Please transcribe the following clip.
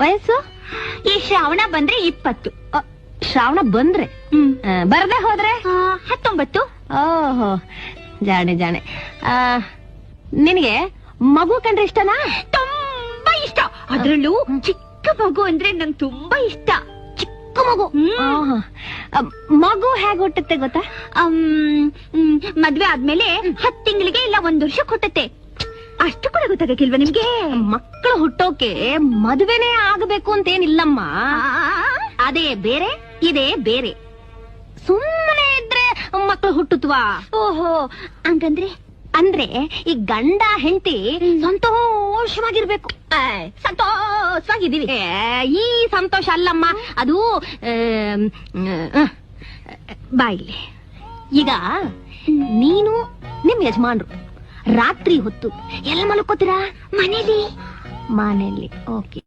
ವಯಸ್ಸು ಈ ಶ್ರಾವಣ ಬಂದ್ರೆ 20. ಶ್ರಾವಣ ಬಂದ್ರೆ ಬರದೆ ಹೋದ್ರೆ 19. ಓಹೋ, ಜಾಣೆ ಜಾಣೆ. ನಿನಗೆ ಮಗು ಕಂಡ್ರೆ ಇಷ್ಟನಾ? ತುಂಬಾ ಇಷ್ಟ. ಅದ್ರಲ್ಲೂ ಚಿಕ್ಕ ಮಗು ಅಂದ್ರೆ ನಂಗೆ ತುಂಬಾ ಇಷ್ಟ. ಚಿಕ್ಕ ಮಗು. ಮಗು ಹೇಗೆ ಹುಟ್ಟುತ್ತೆ ಗೊತ್ತಾ? ಮದ್ವೆ ಆದ್ಮೇಲೆ 10 ತಿಂಗಳಿಗೆ ಇಲ್ಲ 1 ವರ್ಷ ಹುಟ್ಟುತ್ತೆ. ಅಷ್ಟು ಕೂಡ ಗೊತ್ತಾಗಕ್ಕಿಲ್ವಾ ನಿಮ್ಗೆ? ಮಕ್ಕಳು ಹುಟ್ಟೋಕೆ ಮದುವೆನೇ ಆಗಬೇಕು ಅಂತೇನಿಲ್ಲಮ್ಮ. ಅದೇ ಬೇರೆ, ಇದೇ ಬೇರೆ. ಸುಮ್ಮನೆ ಇದ್ರೆ ಮಕ್ಕಳು ಹುಟ್ಟುತ್ವಾ? ಓಹೋ, ಹಂಗಂದ್ರೆ ಅಂದ್ರೆ ಈ ಗಂಡ ಹೆಂಡತಿ ಸಂತೋಷವಾಗಿರ್ಬೇಕು. ಸಂತೋಷವಾಗಿದ್ದೀವಿ. ಈ ಸಂತೋಷ ಅಲ್ಲಮ್ಮ, ಅದು ಬಾಯಿಲಿ. ಈಗ ನೀನು ನಿಮ್ ಯಜಮಾನ್ರು ರಾತ್ರಿ ಹೊತ್ತು ಎಲ್ಲ ಮಲ್ಕೋತೀರಾ? ಮನೇಲಿ. ಮನೇಲಿ. ಓಕೆ.